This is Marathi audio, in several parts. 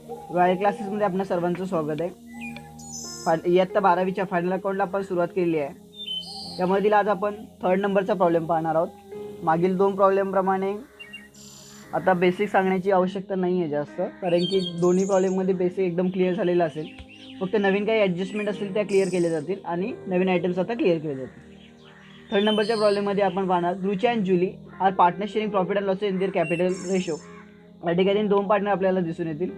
रॉयल क्लासेसमध्ये आपल्या सर्वांचं स्वागत आहे. इयत्ता 12वीच्या फायनल अकाउंटला आपण सुरुवात केलेली आहे. त्यामधील आज आपण 3rd नंबरचा प्रॉब्लेम पाहणार आहोत. मागील 2 प्रॉब्लेमप्रमाणे आता बेसिक सांगण्याची आवश्यकता नाही आहे जास्त, कारण की दोन्ही प्रॉब्लेममध्ये बेसिक एकदम क्लिअर झालेलं असेल. फक्त नवीन काही ॲडजस्टमेंट असतील त्या क्लिअर केल्या जातील आणि नवीन आयटम्स आता क्लिअर केले जातील. 3rd नंबरच्या प्रॉब्लेममध्ये आपण पाहणार Rucha and Julie are partner sharing profit and loss in their capital ratio. या ठिकाणी 2 पार्टनर आपल्याला दिसून येतील.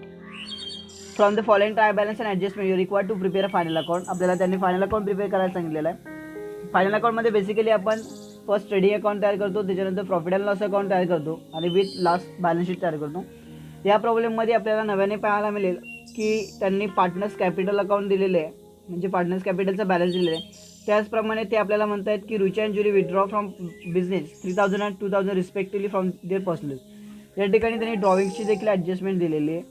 From the following trial balance and adjustment you required to prepare a final account. आपल्याला त्यांनी फायनल अकाउंट प्रिपेअर करायला सांगितलेलं आहे. फायनल अकाउंटमध्ये बेसिकली आपण फर्स्ट ट्रेडिंग अकाउंट तयार करतो, त्याच्यानंतर प्रॉफिट अँड लॉस अकाउंट तयार करतो आणि विथ लास्ट बॅलन्स शीट तयार करतो. या प्रॉब्लेममध्ये आपल्याला नव्याने पाहायला मिळेल की त्यांनी पार्टनर्स कॅपिटल अकाउंट दिलेले आहे, म्हणजे पार्टनर्स कॅपिटलचा बॅलन्स दिलेला आहे. त्याचप्रमाणे ते आपल्याला म्हणत आहेत की Rucha and Julie withdraw from business 3000 and 2000 respectively from their personal. या ठिकाणी त्यांनी ड्रॉइंगची देखील ॲडजस्टमेंट दिलेली आहे.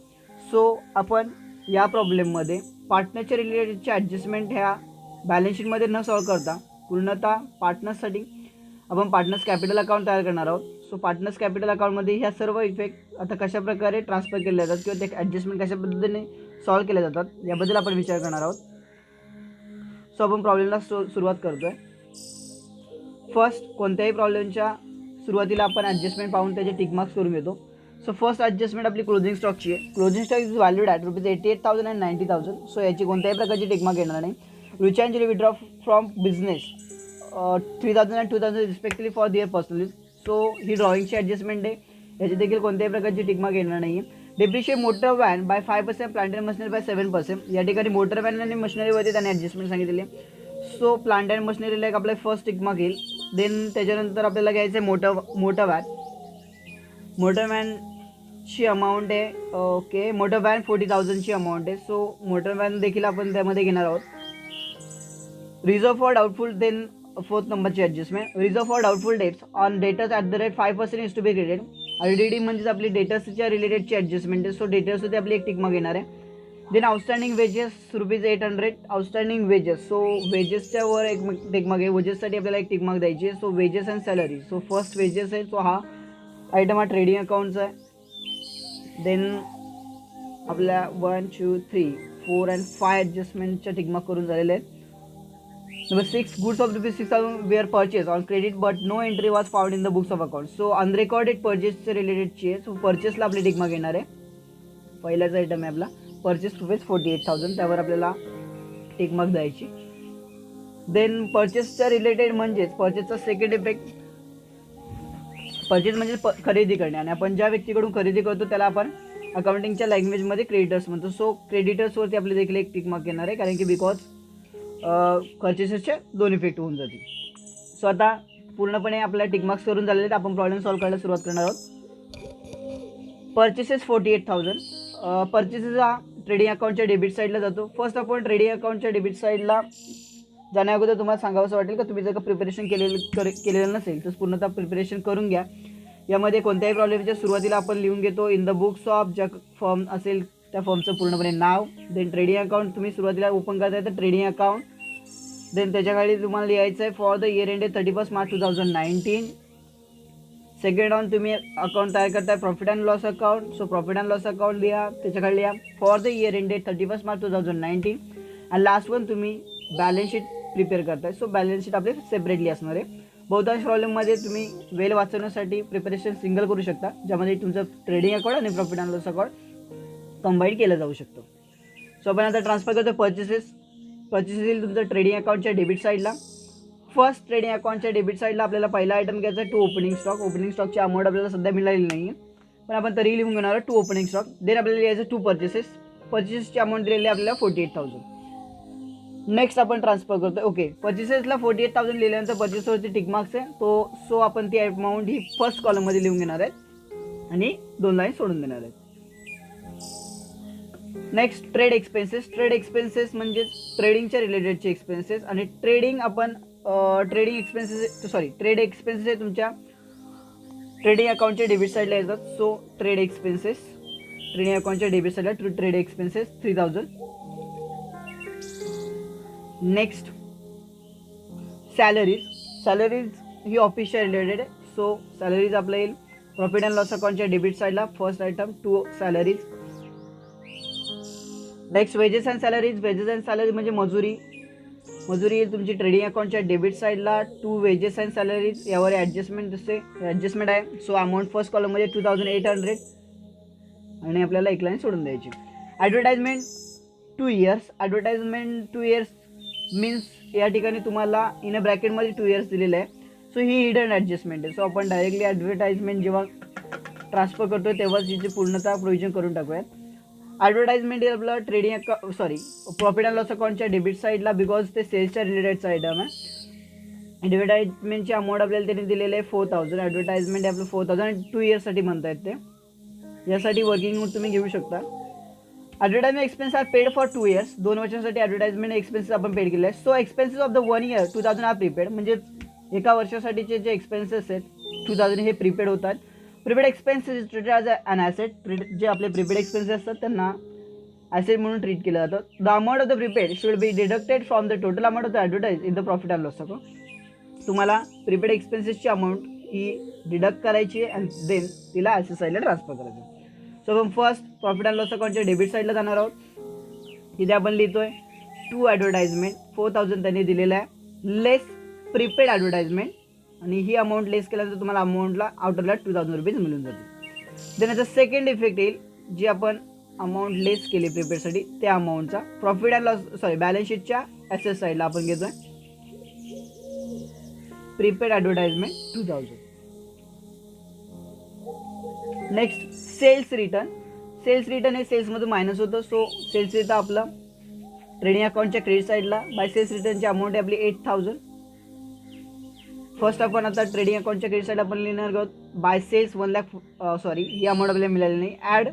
सो आपण या प्रॉब्लेममध्ये पार्टनरच्या रिलेटेडच्या ॲडजस्टमेंट ह्या बॅलन्स शीटमध्ये न सॉल्व करता पूर्णतः पार्टनर्ससाठी आपण पार्टनर्स कॅपिटल अकाउंट तयार करणार आहोत. सो पार्टनर्स कॅपिटल अकाउंटमध्ये ह्या सर्व इफेक्ट आता कशाप्रकारे ट्रान्सफर केले जातात किंवा ते ॲडजस्टमेंट कशा पद्धतीने सॉल्व केल्या जातात याबद्दल आपण विचार करणार आहोत. सो आपण प्रॉब्लेमला सुरुवात करतो आहे. फर्स्ट, कोणत्याही प्रॉब्लेमच्या सुरुवातीला आपण ॲडजस्टमेंट पाहून त्याचे टिक मार्क्स करून घेतो. सो फर्स्ट ॲडजस्टमेंट आपली क्लोजिंग स्टॉकची आहे. Closing stock is valued at ₹88,000 and 90,000. So याची कोणत्याही प्रकारची टिक मार्क येणार नाही. Rucha and Julie withdraw from business 3000 and 2000 respectively for their personal. So ही ड्रॉइंगची ॲडजस्टमेंट आहे, याची देखील कोणत्याही प्रकारची टिक मार्क येणार नाही आहे. Depreciate motor van by 5%, plant and machinery by 7%. या ठिकाणी मोटर व्हॅन आणि मशिनरीवरती त्यांनी ॲडजस्टमेंट सांगितलेली आहे. सो प्लांट अँड मशिनरीला एक आपला फर्स्ट टिक मार्क येईल. देन त्याच्यानंतर आपल्याला घ्यायचं आहे मोटर व्हॅन. मोटर व्हॅनची अमाऊंट आहे ओके, मोटर व्हॅन 40,000ची अमाऊंट आहे. सो मोटर व्हॅन देखील आपण त्यामध्ये घेणार आहोत. Reserve for doubtful, then 4th नंबरची adjustment. Reserve for doubtful debts on debtors @ 5% is to be credited. RDD म्हणजेच आपली डेटर्सच्या रिलेटेडची ॲडजस्टमेंट आहे. सो डेटर्सवरती आपली एक टिक मार्क येणार आहे. Then outstanding wages ₹800. Outstanding wages, so वेजेसच्या वर एक टिक मार्क आहे. वेजेससाठी आपल्याला एक टिक मार्क द्यायची आहे. So wedges and salary. So first wedges आहे, सो हा आयटम हा ट्रेडिंग अकाउंटचा आहे. देन आपल्या 1 2 3 4 अँड 5 ॲडजस्टमेंटच्या टिक मार्क करून झालेले आहेत. Number 6, goods of ₹6,000 were purchase on credit but no entry was found in the books of account. So unrecorded पर्चेसचे रिलेटेडची आहे. सो पर्चेसला आपली टिक मार्क येणार आहे. पहिलाच आयटम आहे आपला पर्चेस रुपीज 48,000, त्यावर आपल्याला टिक मार्क द्यायची. देन पर्चेसच्या रिलेटेड म्हणजेच पर्चेसचा सेकंड इफेक्ट, पर्चेस म्हणजे खरेदी करणे, आणि आपण ज्या व्यक्तीकडून खरेदी करतो त्याला आपण अकाउंटिंगच्या लँग्वेजमध्ये क्रेडिटर्स म्हणतो. सो क्रेडिटर्सवरती आपली देखील एक टिक मार्क येणार आहे, कारण की बिकॉज पर्चेसेसचे 2 इफेक्ट होऊन जातील. सो आता पूर्णपणे आपल्या टिक मार्क्स करून झालेले आहेत. आपण प्रॉब्लेम सॉल्व्ह करायला सुरुवात करणार आहोत. पर्चेसेस 48,000. पर्चेसेस हा ट्रेडिंग अकाउंटच्या डेबिट साईडला जातो. फर्स्ट आपण ट्रेडिंग अकाउंटच्या डेबिट साईडला जाण्या अगोदर तुम्हाला सांगावंसं वाटेल का तुम्ही जर का प्रिपरेशन केलेलं नसेल तर पूर्णतः प्रिपरेशन करून घ्या. यामध्ये कोणत्याही प्रॉब्लेमच्या सुरुवातीला आपण लिहून घेतो इन द बुक्स ऑफ ज्या फर्म असेल त्या फर्मचं पूर्णपणे नाव. देन ट्रेडिंग अकाउंट तुम्ही सुरुवातीला ओपन करताय तर ट्रेडिंग अकाउंट. देन त्याच्याखाली तुम्हाला लिहायचं आहे for the year ended 31 March 2019. Second on तुम्ही अकाउंट तयार करताय profit and loss account. So profit and loss account लिहा, त्याच्याखाली लिहा for the year ended 31 March 2019. आणि लास्ट वन तुम्ही बॅलन्स शीट प्रिपेअर करताय. सो बॅलन्स शीट आपले सेपरेटली असणार आहे. बहुतांश प्रॉब्लेममध्ये तुम्ही वेळ वाचवण्यासाठी प्रिपरेशन सिंगल करू शकता, ज्यामध्ये तुमचं ट्रेडिंग अकाउंट आणि profit and loss account combine केलं जाऊ शकतं. सो आपण आता ट्रान्सफर करतो पर्चेसेस येईल तुमचं ट्रेडिंग अकाउंटच्या डेबिट साईडला. फर्स्ट ट्रेडिंग अकाउंटच्या डेबिट साईडला आपल्याला पहिला आयटम घ्यायचा आहे टू ओपनिंग स्टॉक. ओपनिंग स्टॉकची अमाऊंट आपल्याला सध्या मिळालेली नाही आहे, पण आपण तरी लिहून घेणार आहे टू ओपनिंग स्टॉक. देन आपल्याला लिहायचं 2 पर्चेसेसची अमाऊंट दिलेली आहे आपल्याला 48,000. नेक्स्ट आपण ट्रान्सफर करतो. ओके, पर्चेसेसला 48,000 लिहिल्यानंतर पर्चेसवरती टिक मार्क्स आहे तो. सो आपण ती अमाऊंट ही फर्स्ट कॉलममध्ये लिहून घेणार आहेत आणि 2 लाईन सोडून देणार आहेत. Next trade expenses. Trade expenses म्हणजे ट्रेडिंगच्या रिलेटेडचे एक्सपेन्सेस, आणि ट्रेड एक्सपेन्सेस हे तुमच्या ट्रेडिंग अकाउंटच्या डेबिट साईडला येतात. सो ट्रेड एक्सपेन्सेस ट्रेडिंग अकाउंटच्या डेबिट साईडला ट्रेड एक्सपेन्सेस 3,000. नेक्स्ट सॅलरीज ही ऑफिसच्या रिलेटेड आहे. सो सॅलरीज आपल्या येईल प्रॉफिट अँड लॉस अकाउंटच्या डेबिट साईडला. First item 2 salaries. Next wages and salaries. Wages and salary म्हणजे मजुरी. मजुरी येईल तुमची ट्रेडिंग अकाउंटच्या डेबिट साईडला. टू वेजेस अँड सॅलरीज यावर ॲडजस्टमेंट दिसते, ॲडजस्टमेंट आहे. सो अमाऊंट फर्स्ट कॉलममध्ये 2800 आणि आपल्याला एक लाईन सोडून द्यायची. Advertisement 2 years. Advertisement 2 years means या ठिकाणी तुम्हाला इन अ ब्रॅकेटमध्ये 2 इयर्स दिलेलं आहे. सो ही हिडन ॲडजस्टमेंट आहे. सो आपण डायरेक्टली ॲडव्हर्टाइजमेंट जेव्हा ट्रान्सफर करतो तेव्हाच हिची पूर्णतः प्रोव्हिजन करून टाकूयात. ॲडव्हर्टाइजमेंट आपलं ट्रेडिंग प्रॉफिट अँड लॉस अकाउंटच्या डेबिट साईडला, बिकॉज ते सेल्सच्या रिलेटेडचा आयटम आहे. ॲडव्हर्टाइजमेंटची अमाऊंट आपल्याला त्यांनी दिलेलं आहे 4000. ॲडव्हर्टाइजमेंट आपलं 4000 2 इयर्ससाठी म्हणतायत ते. यासाठी वर्किंग नोट तुम्ही घेऊ शकता. Advertisement expense are paid for 2 years. 2 वर्षांसाठी ॲडव्हर्टाइजमेंट एक्सपेन्सेस आपण पेड केले आहे. So expenses of the 1 year 2000 are prepaid. म्हणजे एका वर्षासाठीचे जे एक्सपेन्सेस आहेत 2000 हे प्रीपेड होतात. Prepaid expenses is treated as an asset. जे आपले प्रीपेड एक्सपेन्सेस असतात त्यांना ॲसेट म्हणून ट्रीट केलं जातं. The amount of the prepaid should be deducted from the total amount of the advertise in the profit and loss account. तुम्हाला प्रीपेड एक्सपेन्सेसची अमाऊंट ही डिडक्ट करायची आहे अँड देन तिला ॲसेट साईडला ट्रान्सफर करायचं. सो आपण फर्स्ट प्रॉफिट अँड लॉस अकाउंटच्या डेबिट साईडला जाणार आहोत. तिथे आपण लिहितोय टू ॲडव्हर्टाइजमेंट 4000 त्यांनी दिलेलं आहे लेस प्रीपेड ॲडव्हर्टाइजमेंट, आणि ही अमाऊंट लेस केल्यानंतर तुम्हाला अमाऊंटला आउटरला 2000 रुपीज मिळून जाते. देन याचा सेकंड इफेक्ट येईल, जी आपण अमाऊंट लेस केली प्रीपेडसाठी त्या अमाऊंटचा प्रॉफिट अँड लॉस बॅलन्स शीटच्या ॲसेट साईडला आपण घेतोय prepaid advertisement 2000. Next sales return. Sales return हे सेल्समधून मायनस होतं. सो सेल्स रिटर्न आपलं ट्रेडिंग अकाउंटच्या क्रेडिट साईडला. बाय सेल्स रिटर्नची अमाऊंट आहे आपली 8000. फर्स्ट आपण आता ट्रेडिंग अकाउंटच्या क्रेडिट साईडला आपण लिहिणार आहोत बाय सेल्स 1 लाख. ही अमाऊंट आपल्याला मिळाली नाही. ॲड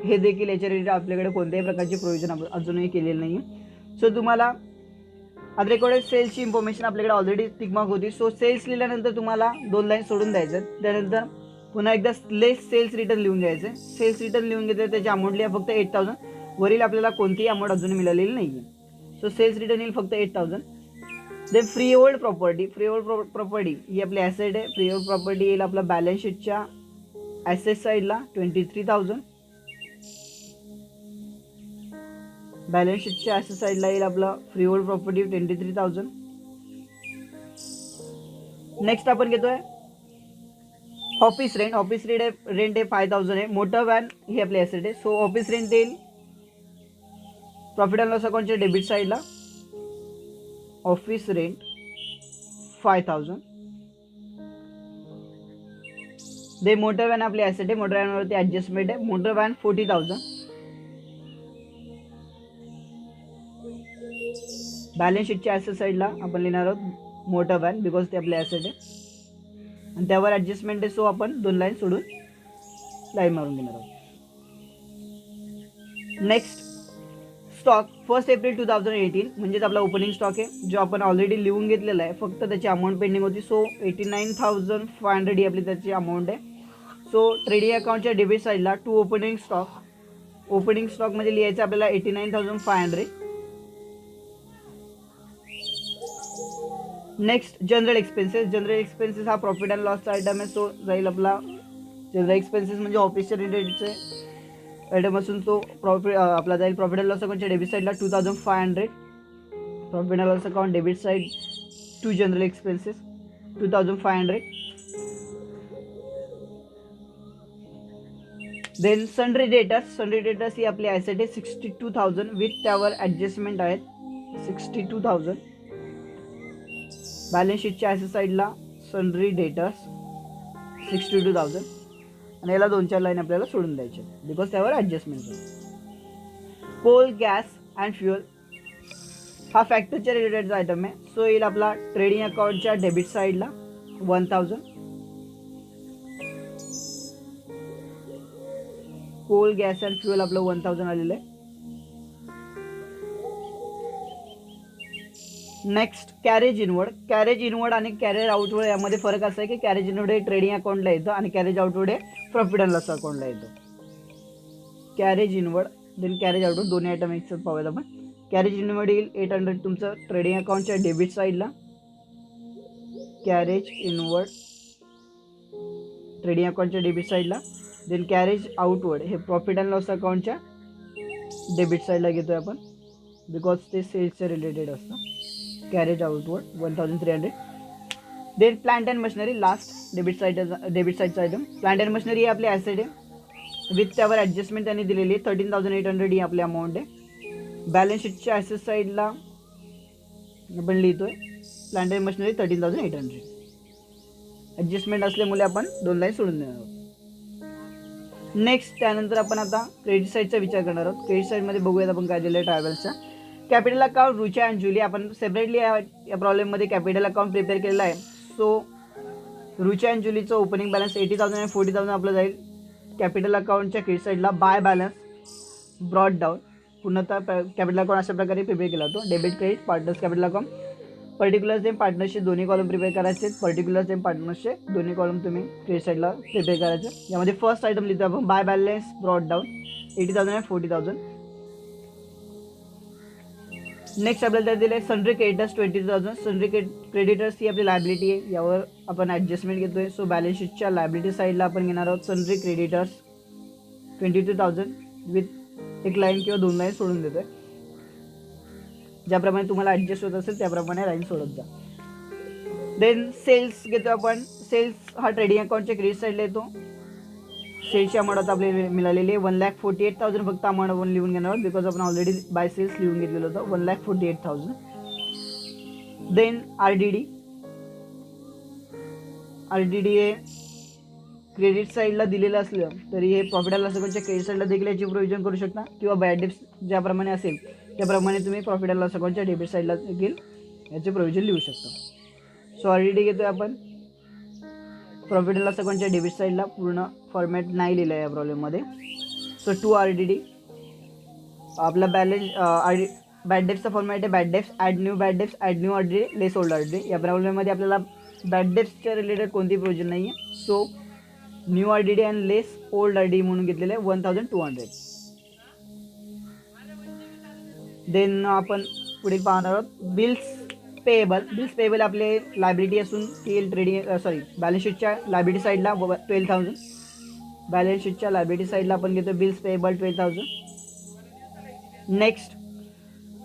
हे देखील याच्या रिलेटेड आपल्याकडे कोणत्याही प्रकारची प्रोव्हिजन अजूनही केलेली नाही. सो तुम्हाला अदरेकडे सेल्सची इन्फॉर्मेशन आपल्याकडे ऑलरेडी टिक मार्क होती. सो सेल्स लिहिल्यानंतर तुम्हाला 2 लाईन सोडून द्यायचं. त्यानंतर पुन्हा एकदा लेस सेल्स रिटर्न लिहून घ्यायचं. सेल्स रिटर्न लिहून घेतलं त्याची अमाऊंट लिहा फक्त 8000. वरील आपल्याला कोणतीही अमाऊंट अजून मिळालेली नाही आहे. सो सेल्स रिटर्न येईल फक्त 8000. Then free hold property. Free hold property ही आपली ॲसेट आहे. फ्री होल्ड प्रॉपर्टी येईल आपला बॅलन्स शीटच्या ॲसेट साईडला 23000. बॅलन्स शीटच्या ॲसेट साईडला येईल आपला फ्री होल्ड प्रॉपर्टी 23000. नेक्स्ट आपण घेतोय ऑफिस रेंट. ऑफिस रेंट आहे 5000 आहे. मोटर व्हॅन ही आपली ॲसेट आहे. सो ऑफिस रेंट येईल प्रॉफिट अँड लॉस अकाउंटच्या डेबिट साईडला. Office rent 5000. दे मोटर व्हॅन आपली ॲसेट आहे. मोटर व्हॅनवरती ॲडजस्टमेंट आहे. Motor van 40000. बॅलन्स शीटच्या ॲसेट साईडला आपण लिहिणार आहोत मोटर व्हॅन, बिकॉज ते आपले ॲसेट आहे आणि त्यावर ॲडजस्टमेंट आहे. सो आपण 2 लाईन सोडून लाईन मारून घेणार आहोत. नेक्स्ट स्टॉक 1 एप्रिल 2018 म्हणजेच आपला ओपनिंग स्टॉक आहे, जो आपण ऑलरेडी लिहून घेतलेला आहे. फक्त त्याची अमाऊंट पेंडिंग होती. सो 89,500 ही आपली त्याची अमाऊंट आहे. सो ट्रेडिंग अकाउंटच्या डेबिट साईडला टू ओपनिंग स्टॉक. ओपनिंग स्टॉकमध्ये लिहायचं आपल्याला 89,500. Next general expenses. General expenses हा प्रॉफिट अँड लॉसचा आयटम आहे. सो जाईल आपला जनरल एक्सपेन्सेस म्हणजे ऑफिसच्या रिलेटेडचे आयटम असून तो आपला जाईल प्रॉफिट अँड लॉस अकाउंटच्या डेबिट साईडला 2500. Profit and loss account debit side to general expenses 2500. Then sundry debtors. Sundry debtors ही आपली ॲसेट आहे 62,000 विथ त्यावर ॲडजस्टमेंट आहेत 62,000. बॅलन्स शीटच्या ॲसेट साईडला सन्ड्री डेटर्स 62,000 आणि याला 2-4 लाईन आपल्याला सोडून द्यायचे बिकॉज त्यावर ॲडजस्टमेंट होईल. कोल गॅस अँड फ्युअल हा फॅक्टरीच्या रिलेटेडचा आयटम आहे. सो येईल आपला ट्रेडिंग अकाउंटच्या डेबिट साईडला 1000. कोल गॅस अँड फ्युअल आपलं 1000 आलेलं आहे. Next carriage inward. Carriage inward आणि कॅरेज आउटवर्ड यामध्ये फरक असा आहे की कॅरेज इनवर्ड हे ट्रेडिंग अकाउंटला येतं आणि कॅरेज आउटवर्ड हे प्रॉफिट अँड लॉस अकाउंटला येतं. Carriage inward then carriage outward दोन्ही आयटम एकसाथ पाहूयात आपण. कॅरेज इनवर्ड येईल 800 तुमचं ट्रेडिंग अकाउंटच्या डेबिट साईडला. कॅरेज इनवर्ड ट्रेडिंग अकाउंटच्या डेबिट साईडला. देन कॅरेज आउटवर्ड हे प्रॉफिट अँड लॉस अकाउंटच्या डेबिट साईडला घेतो आहे आपण, बिकॉज ते सेल्सच्या रिलेटेड असतं. Carriage outward 1300. Then plant and machinery last debit साईडचा आयटम. प्लांट अँड मशिनरी ही आपली ॲसेट आहे विथ त्यावर ॲडजस्टमेंट त्यांनी दिलेली आहे. 13,800 ही आपली अमाऊंट आहे. बॅलन्स शीटच्या ॲसेट साईडला आपण लिहितो आहे प्लांट अँड मशिनरी 13,800. ॲडजस्टमेंट असल्यामुळे आपण 2 लाईन सोडून देणार आहोत. नेक्स्ट त्यानंतर आपण आता क्रेडिट साईडचा विचार करणार आहोत. क्रेडिट साईडमध्ये बघूयात आपण काय दिलं आहे ट्रॅव्हल्सच्या. Capital account Rucha and Julie आपण सेपरेटली या प्रॉब्लेममध्ये कॅपिटल अकाउंट प्रिपेअर केलेलं आहे. सो रुचा अँड जुलीचं ओपनिंग बॅलन्स 80,000 आणि 40,000 आपलं जाईल. कॅपिटल अकाउंटच्या क्रेडिट साईडला बाय बॅलन्स ब्रॉड डाऊन. पूर्णतः कॅपिटल अकाउंट अशा प्रकारे प्रिपेअर केला होतो. Debit credit partners capital account. Particulars M partnership दोन्ही कॉलम प्रिपेअर करायचे. पर्टिक्युलर्स एम पार्टनरशिप दोन्ही कॉलम तुम्ही क्रेडिट साईडला प्रिपेअर करायचे. यामध्ये फर्स्ट आयटम लिहितो आपण बाय बॅलन्स ब्रॉड डाऊन 80,000 आणि 40,000. नेक्स्ट आपल्याला दिलं आहे सन्ड्री क्रेडिटर्स 20,000. सन्ड्री क्रेडिटर्स ही आपली लायबिलिटी आहे, यावर आपण ॲडजस्टमेंट घेतो आहे. सो बॅलन्स शीटच्या लायबिलिटी साईडला आपण घेणार आहोत सन्ड्री क्रेडिटर्स 22,000 विथ एक लाईन किंवा 2 लाईन सोडून देतो आहे. ज्याप्रमाणे तुम्हाला ॲडजस्ट होत असेल त्याप्रमाणे लाईन सोडत जा. देन सेल्स घेतो आपण. सेल्स हा ट्रेडिंग अकाउंटच्या क्रेडिट साईडला येतो. सेल्सची अमाऊंट आता आपल्याला मिळालेली आहे 1,48,000 फक्त अमाऊंट आपण लिहून घेणार आहोत, बिकॉज आपण ऑलरेडी बाय सेल्स लिहून घेतलेलं होतं 1,48,000. देन RDD हे क्रेडिट साईडला दिलेलं असलं तरी हे प्रॉफिट अँड लॉस अकाउंटच्या क्रेडिट साईडला देखील याची प्रोव्हिजन करू शकता, किंवा बॅड डेट्स ज्याप्रमाणे असेल त्याप्रमाणे तुम्ही प्रॉफिट अँड लॉस अकाउंटच्या डेबिट साईडला देखील याचे प्रोव्हिजन लिहू शकता. सो RDD घेतो आपण प्रॉफिट अँड लॉस अकाउंटच्या डेबिट साईडला. पूर्ण फॉर्मॅट नाही लिहिलं आहे या प्रॉब्लेममध्ये. सो टू RDD आपला बॅलन्स बॅड डेप्सचा फॉर्मॅट आहे bad debts add new RDD less old RDD. या प्रॉब्लेममध्ये आपल्याला बॅड डेप्सच्या रिलेटेड कोणती प्रोव्हिजन नाही आहे. So new RDD and less old RDD म्हणून घेतलेलं आहे 1,200. देन आपण पुढे पाहणार आहोत बिल्स पेएबल आपले लायबिलिटी असून ती बॅलन्स शीटच्या लायबिलिटी साईडला 12,000. बॅलन्स शीटच्या लायबिलिटी साईडला आपण घेतो बिल्स पेएबल 12,000. नेक्स्ट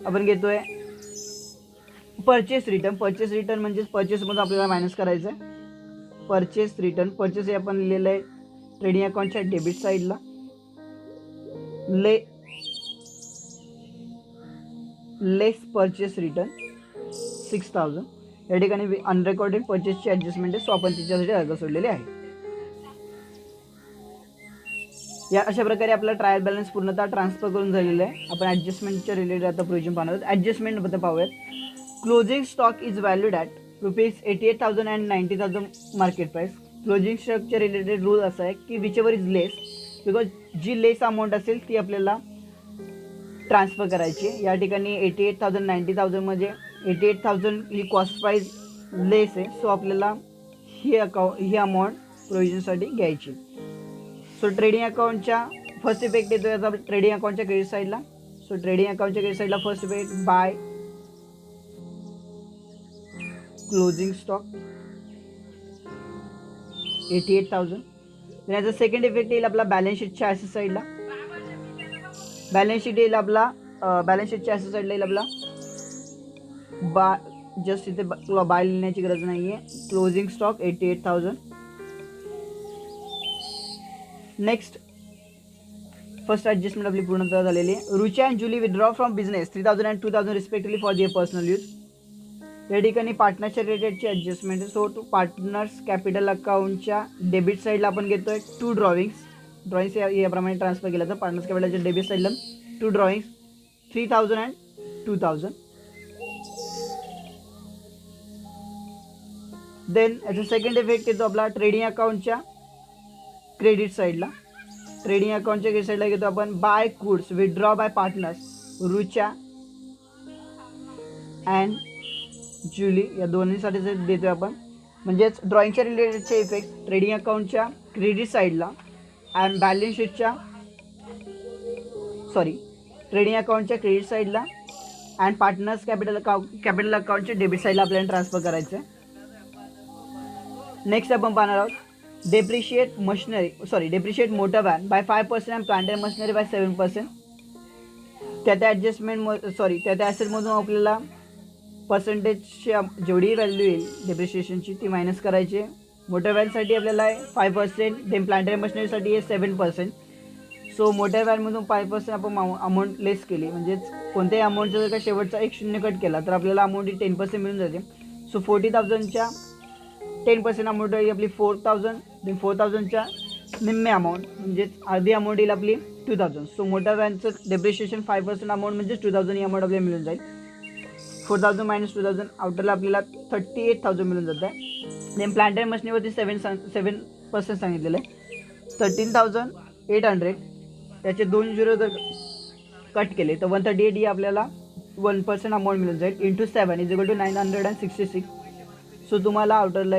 आपण घेतोय परचेस रिटर्न म्हणजेच परचेसमधून आपल्याला मायनस करायचं आहे. परचेस हे आपण लिहिलेलं आहे ट्रेडिंग अकाउंटच्या डेबिट साईडला. लेस परचेस रिटर्न 6,000. या ठिकाणी अनरेकॉर्डेड परचेसची ॲडजस्टमेंट आहे, सो आपण तिच्यासाठी जागा सोडलेली आहे. या अशा प्रकारे आपला ट्रायल बॅलन्स पूर्णतः ट्रान्सफर करून झालेला आहे. आपण ॲडजस्टमेंटच्या रिलेटेड आता प्रोव्हिजन पाहणार आहोत. ॲडजस्टमेंटबद्दल पाहूयात. Closing stock is valued at ₹88,000 and 90,000 market price. Closing स्टॉकच्या रिलेटेड रूल असा आहे की whichever is less, because जी लेस अमाऊंट असेल ती आपल्याला ट्रान्सफर करायची आहे. या ठिकाणी 88,000 90,000 म्हणजे 88,000 ही कॉस्ट प्राईस लेस आहे, सो आपल्याला ही अमाऊंट प्रोव्हिजनसाठी घ्यायची. सो ट्रेडिंग अकाउंटच्या फर्स्ट इफेक्ट येतो याचा ट्रेडिंग अकाउंटच्या क्रेडिट साईडला. सो ट्रेडिंग अकाउंटच्या क्रेडिट साईडला first effect by closing stock 88,000. याचा सेकंड इफेक्ट येईल आपला बॅलन्स शीटच्या ॲसेट साईडला. बॅलन्स शीटच्या ॲसेट साईडला येईल आपला जस्ट इथे बाय लिहिण्याची गरज नाही आहे. Closing stock 88,000. Next first adjustment आपली पूर्णतः झालेली आहे. Rucha and Julie withdraw from business 3,000 and 2,000 respectively for their personal use. या ठिकाणी पार्टनरच्या रिलेटेडची ॲडजस्टमेंट आहे. सो टू पार्टनर्स कॅपिटल अकाउंटच्या डेबिट साईडला आपण घेतो आहे 2 ड्रॉइंग्स याप्रमाणे ट्रान्सफर केलं तर पार्टनर्स कॅपिटलच्या डेबिट साईडला 2 ड्रॉइंग्स 3,000 अँड 2,000. देन याचा सेकंड इफेक्ट येतो आपला ट्रेडिंग अकाउंटच्या क्रेडिट साईडला. ट्रेडिंग अकाउंटच्या क्रेडिट साईडला घेतो आपण by goods withdraw by partners Rucha and Julie या दोन्हीसाठी देतो आपण. म्हणजेच ड्रॉइंगच्या रिलेटेडचे इफेक्ट ट्रेडिंग अकाउंटच्या क्रेडिट साईडला अँड बॅलन्स शीटच्या ट्रेडिंग अकाउंटच्या क्रेडिट साईडला अँड पार्टनर्स कॅपिटल अकाउंटच्या डेबिट साईडला आपल्याला ट्रान्सफर करायचं आहे. नेक्स्ट आपण पाहणार आहोत depreciate motor van by 5% and plant and machinery by 7%. त्या ॲसेटमधून आपल्याला पर्सेंटेजची जेवढी व्हॅल्यू येईल डेप्रिशिएशनची ती मायनस करायची. मोठ्या व्हॅनसाठी आपल्याला आहे 5%, देन प्लांट अँड मशिनरीसाठी आहे 7%. सो मोठ्या व्हॅनमधून 5% आपण अमाऊंट लेस केली, म्हणजेच कोणत्याही अमाऊंटचा जर का शेवटचा एक शून्य कट केला तर आपल्याला अमाऊंट ही 10% मिळून जाते. सो 40,000च्या 10% अमाऊंट ही आपली 4,000, देन 4,000च्या निम्मे अमाऊंट म्हणजेच अर्धी अमाऊंट येईल आपली 2,000. सो मोठ्या व्हॅनचं डेप्रिशिएशन 5% अमाऊंट म्हणजेच 2,000 ही अमाऊंट आपल्याला मिळून जाईल. 4,000 मायनस 2,000 आउटरला आपल्याला 38,000 मिळून जातं आहे. देन प्लांट अँड मशिनरीवरती 7% सांगितलेलं आहे. 13,800 त्याचे 2 झिरो जर कट केले तर 138 ही आपल्याला 1% अमाऊंट मिळून जाईल. Into 7 is equal to 966. So तुम्हाला आउटरला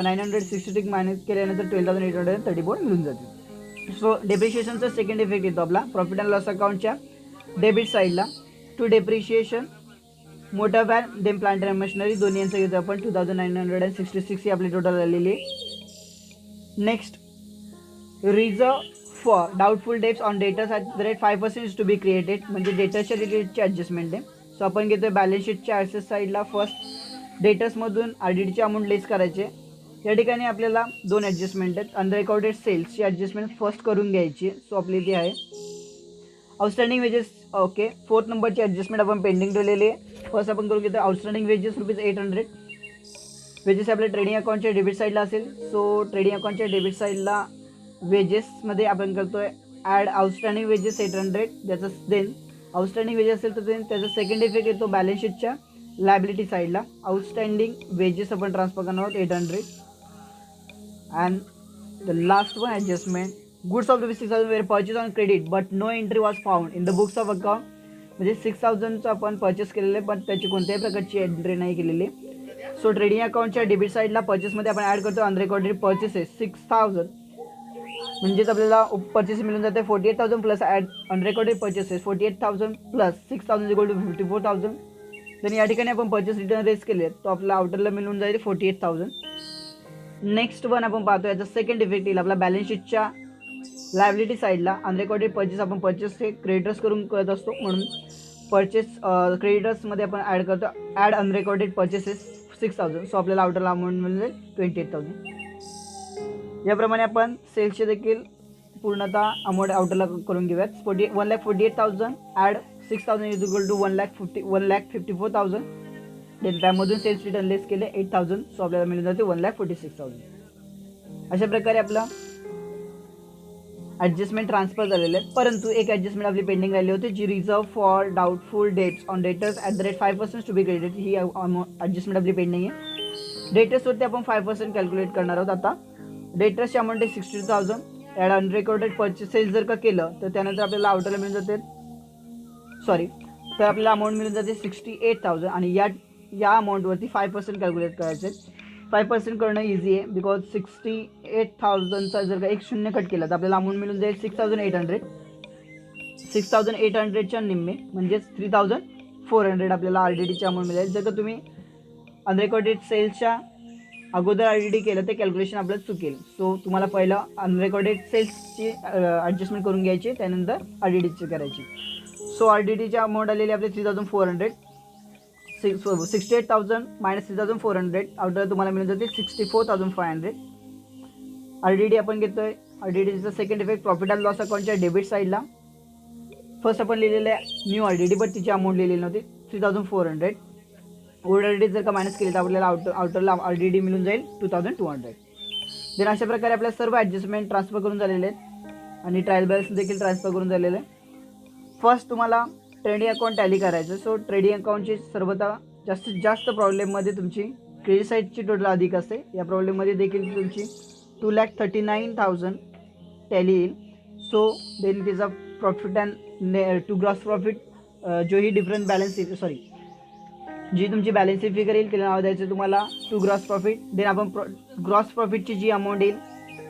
966 मायनस केल्यानंतर 12,834 मिळून जाते. सो डेप्रिशिएशनचा सेकंड इफेक्ट येतो आपला प्रॉफिट अँड लॉस अकाउंटच्या डेबिट साईडला. टू डेप्रिशिएशन मोठा van then plant and machinery दोन्ही यांचं घेतो आपण 2,966 ही आपली टोटल आलेली आहे. Next reserve for doubtful debts on debtors at the rate 5% is to be created, म्हणजे डेटर्सच्या रिलेटेडची ॲडजस्टमेंट आहे. सो आपण घेतो बॅलन्स शीटच्या ॲसेट साईडला फर्स्ट डेटर्समधून RDDची अमाऊंट लेस करायचे. या ठिकाणी आपल्याला 2 ॲडजस्टमेंट आहेत. अनरेकॉर्डेड सेल्सची ॲडजस्टमेंट फर्स्ट करून घ्यायची. सो आपली ती आहे आउटस्टँडिंग वेजेस. ओके, 4th नंबरची ॲडजस्टमेंट आपण पेंडिंग ठेवलेली आहे. फर्स्ट आपण करून घेतो आउटस्टँडिंग वेजेस ₹800. वेजेस आपल्या ट्रेडिंग अकाउंटच्या डेबिट साईडला असेल. सो ट्रेडिंग अकाउंटच्या डेबिट साईडला वेजेसमध्ये आपण करतो आहे ॲड आउटस्टँडिंग वेजेस 800. त्याचं देन आउटस्टँडिंग वेजेस असेल तर देन त्याचा सेकंड इफेक्ट येतो बॅलन्स शीटच्या लायबिलिटी साईडला. आउटस्टँडिंग वेजेस आपण ट्रान्सफर करणार आहोत 800. And the last one adjustment goods of ₹6,000 were purchase on credit but no entry was found in the books of account, म्हणजे 6,000चं आपण परचेस केलेलं आहे पण त्याची कोणत्याही प्रकारची एंट्री नाही केलेली. सो ट्रेडिंग अकाउंटच्या डेबिट साईडला परचेसमध्ये आपण ॲड करतो अनरेकॉर्डेड परचेसेस 6,000, म्हणजेच आपल्याला परचेस मिळून जाते 48,000 plus add unrecorded purchases 48,000 plus 6,000 equal to 54,000. then या ठिकाणी आपण परचेस रिटर्न रेस केले तो आपला आउटरला मिळून जाईल 48,000. नेक्स्ट वन आपण पाहतो याचा सेकंड इफेक्ट येईल आपला बॅलन्स शीटच्या लायबिलिटी साईडला. अनरेकॉर्डेड परचेस आपण परचेस हे क्रेडिटर्स करून करत असतो म्हणून परचेस क्रेडिटर्समध्ये आपण ॲड करतो ॲड अनरेकॉर्डेड परचेसेस 6,000. सो आपल्याला आउटरला अमाऊंट मिळून जाईल 28,000. याप्रमाणे आपण सेल्सचे देखील पूर्णतः अमाऊंट आउटरला करून घेऊयात. 1,48,000 add 6,000 is equal to 1,54,000. Then त्यामधून सेल्स रिटर्न लेस केले 8,000. सो आपल्याला मिळून जाते 1,46,000. अशा प्रकारे आपला ॲडजस्टमेंट ट्रान्सफर झालेले आहेत. परंतु एक ॲडजस्टमेंट आपली पेंडिंग राहिली होती जी reserve for doubtful debts on debtors at the rate 5% to be credited. ही ॲडजस्टमेंट आपली पेंडिंग आहे. डेटर्सवरती आपण 5% कॅल्क्युलेट करणार आहोत. आता डेटर्सची अमाऊंट आहे 62,000. ॲड अनरेकॉर्डेड परचेसेस जर का केलं तर त्यानंतर आपल्याला आउटरला मिळून जाते तर आपल्याला अमाऊंट मिळून जाते 68,000 आणि या अमाऊंटवरती 5% कॅल्क्युलेट करायचे. 5% करणं इझी आहे बिकॉज 68,000चा जर का एक शून्य कट केला तर आपल्याला अमाऊंट मिळून जाईल 6,800. 6,800च्या निम्मे म्हणजेच 3,400 आपल्याला RDDची अमाऊंट मिळेल. जर का तुम्ही अनरेकॉर्डेड सेल्सच्या अगोदर RDD केलं ते कॅल्क्युलेशन आपल्याला चुकेल. सो तुम्हाला पहिलं अनरेकॉर्डेड सेल्सची ॲडजस्टमेंट करून घ्यायची त्यानंतर RDDची करायची. सो RDDची अमाऊंट आलेली आपली 3,400. 68,000 मायनस 3,400 आउटर तुम्हाला मिळून जाते 64,500. RDD आपण घेतोय. RDDचा second effect profit and loss अकाउंटच्या डेबिट साईडला. फर्स्ट आपण लिहिलेलं आहे न्यू RDD बट तिची अमाऊंट लिहिलेली नव्हती 3,400. ओल्ड RDD जर का मायनस केली तर आपल्याला आउटरला RDD मिळून जाईल 2,200. देन अशा प्रकारे आपल्या सर्व ॲडजस्टमेंट ट्रान्सफर करून झालेले आहेत आणि ट्रायल बॅलन्स देखील ट्रान्सफर करून झालेलं आहे. फर्स्ट तुम्हाला ट्रेडिंग अकाउंट टॅली करायचं. सो ट्रेडिंग अकाउंटची सर्वतः जास्तीत जास्त प्रॉब्लेममध्ये तुमची क्रेडिट साईडची टोटल अधिक असते. या प्रॉब्लेममध्ये देखील तुमची 2,39,000 टॅली येईल. सो देन तिचा profit and to gross profit जो ही डिफरंट बॅलन्स जी तुमची बॅलन्स फिगर येईल तिला नाव द्यायचं तुम्हाला टू ग्रॉस प्रॉफिट. देन आपण ग्रॉस प्रॉफिटची जी अमाऊंट येईल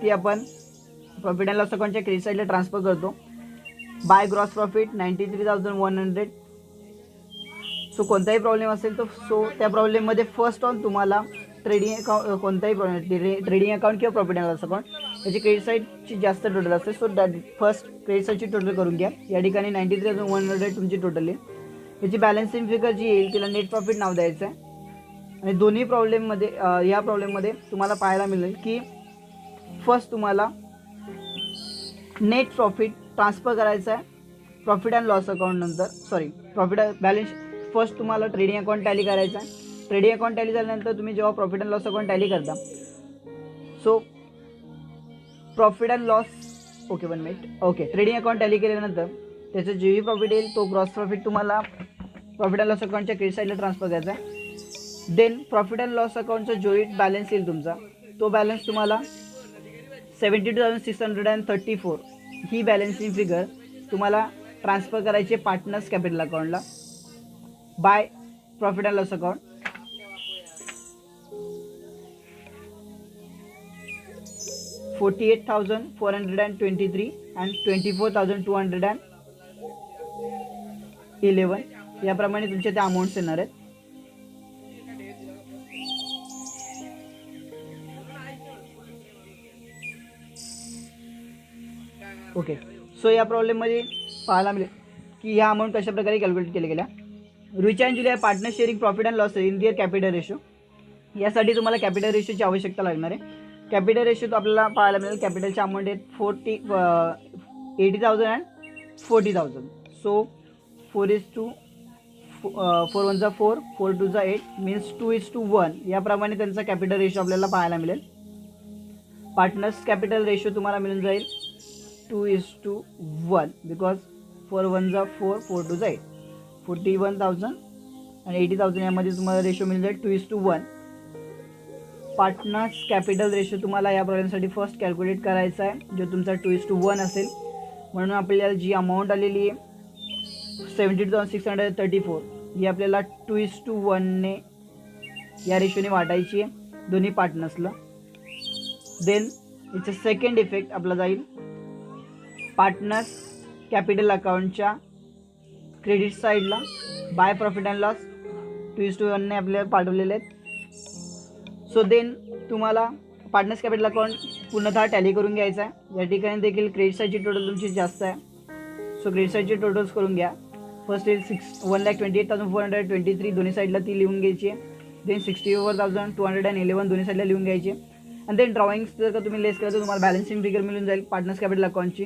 ती आपण प्रॉफिट अँड लॉस अकाउंटच्या क्रेडिट साईडला ट्रान्सफर करतो. By gross profit 93,100. सो कोणताही प्रॉब्लेम असेल तर सो त्या प्रॉब्लेममध्ये फर्स्ट ऑन तुम्हाला ट्रेडिंग अकाउंट कोणताही प्रॉब्लेम ट्रेडिंग अकाउंट किंवा प्रॉफिट अँड लॉस अकाउंट याची क्रेडिट साईडची जास्त टोटल असते. सो दॅट फर्स्ट क्रेडिट साईडची टोटल करून घ्या. या ठिकाणी 93,100 तुमची टोटल येईल. याची बॅलन्सिंग फिगर जी येईल तिला नेट प्रॉफिट नाव द्यायचं आहे. आणि दोन्ही प्रॉब्लेममध्ये या प्रॉब्लेममध्ये तुम्हाला पाहायला मिळेल की फर्स्ट तुम्हाला नेट प्रॉफिट ट्रान्सफर करायचं आहे प्रॉफिट अँड लॉस अकाउंट नंतर. प्रॉफिट बॅलन्स फर्स्ट तुम्हाला ट्रेडिंग अकाउंट टॅली करायचं आहे. ट्रेडिंग अकाउंट टॅली झाल्यानंतर तुम्ही जेव्हा profit and loss account tally करता, so profit and loss trading account tally केल्यानंतर त्याचं जेही प्रॉफिट येईल तो ग्रॉस प्रॉफिट तुम्हाला प्रॉफिट अँड लॉस अकाउंटच्या क्रेडिट साईडला ट्रान्सफर करायचा आहे. देन प्रॉफिट अँड लॉस अकाउंटचा जो बॅलन्स येईल तुमचा, तो बॅलन्स तुम्हाला 72,634 ही बॅलन्सिंग फिगर तुम्हाला ट्रान्सफर करायची पार्टनर्स कॅपिटल अकाउंटला bye profit and loss account. $48,423 and $24,211 याप्रमाणे तुमचे त्या अमाऊंट्स येणार आहेत. ओके, सो या प्रॉब्लेममध्ये पाहायला मिळेल की ह्या अमाऊंट कशा प्रकारे कॅल्क्युलेट केल्या गेल्या. Rucha and Julia partner sharing profit and loss in their capital ratio. यासाठी तुम्हाला कॅपिटल रेशोची आवश्यकता लागणार आहे. कॅपिटल रेशो तो आपल्याला पाहायला मिळेल. कॅपिटलचे अमाऊंट आहेत 80,000 अँड 40,000. सो 4:4 1 4 4 2 8 मीन्स 2:1 याप्रमाणे त्यांचा कॅपिटल रेशो आपल्याला पाहायला मिळेल. पार्टनर्स कॅपिटल रेशो तुम्हाला मिळून जाईल 2:1 बिकॉज 4 1 4 4 2 8 41,000 आणि 80,000 यामध्ये तुम्हाला रेशो मिळून जाईल 2:1. पार्टनर्स कॅपिटल रेशो तुम्हाला या प्रॉब्लेमसाठी फर्स्ट कॅल्क्युलेट करायचा आहे, जो तुमचा 2:1 असेल. म्हणून आपल्याला जी अमाऊंट आलेली आहे 72,634 ही आपल्याला 2:1ने या रेशोने वाटायची आहे दोन्ही पार्टनर्सला. Then it's a second effect आपला जाईल पार्टनर्स कॅपिटल अकाउंटच्या क्रेडिट साईडला बाय प्रॉफिट अँड लॉस 2:1ने आपल्याला पाठवलेले आहेत. सो देन तुम्हाला पार्टनर्स कॅपिटल अकाउंट पूर्णतः टॅली करून घ्यायचं आहे. या ठिकाणी देखील क्रेडिट साईडची टोटल तुमची जास्त आहे. सो क्रेडिट साईडची टोटल्स करून घ्या. फर्स्ट इज 1,28,423 दोन्ही साईडला ती लिहून घ्यायची आहे. देन 64,211 दोन्ही साईडला लिहून घ्यायची. आणि देन ड्रॉइंग्स जर का तुम्ही लेस केलं तर तुम्हाला बॅलन्सिंग फिगर मिळून जाईल पार्टनर्स कॅपिटल अकाउंटची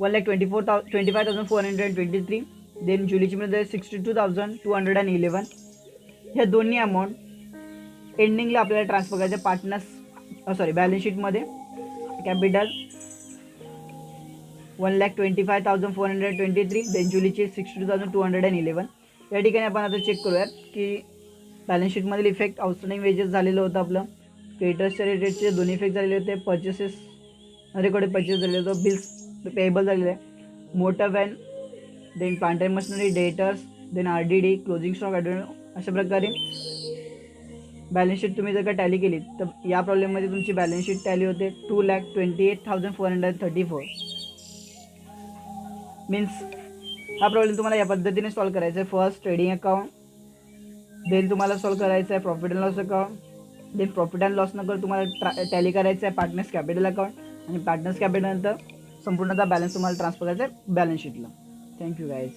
1,25,423. देन जुलीची मिळून जाईल 62,211. ह्या दोन्ही अमाऊंट एंडिंगला आपल्याला ट्रान्सफर करायचे बॅलन्स शीटमध्ये. कॅपिटल 1,25,423 देन जुलीची 62,211. या ठिकाणी आपण आता चेक करूयात की बॅलन्स शीटमधील इफेक्ट आउटस्टँडिंग वेजेस झालेलं होतं आपलं. क्रेडिटर्सच्या रेटचे दोन्ही इफेक्ट झालेले होते. परचेसेस रेकॉर्डेड परचेस झालेलं होतं. बिल्स पेएबल झालेलं आहे. Motor van then plant and machinery debtors then RDD closing stock अशा प्रकारे बॅलन्स शीट तुम्ही जर का टॅली केली तर या प्रॉब्लेममध्ये तुमची बॅलन्स शीट टॅली होते 2,28,434. मीन्स हा प्रॉब्लेम तुम्हाला या पद्धतीने सॉल्व करायचा आहे. फर्स्ट ट्रेडिंग अकाउंट, देन तुम्हाला सॉल्व करायचं आहे profit and loss account, then profit and loss नंतर तुम्हाला टॅली करायचं आहे पार्टनर्स कॅपिटल अकाउंट आणि पार्टनर्स कॅपिटल नंतर संपूर्णतः बॅलन्स तुम्हाला ट्रान्सफर करायचा आहे बॅलन्स शीटला. Thank you guys.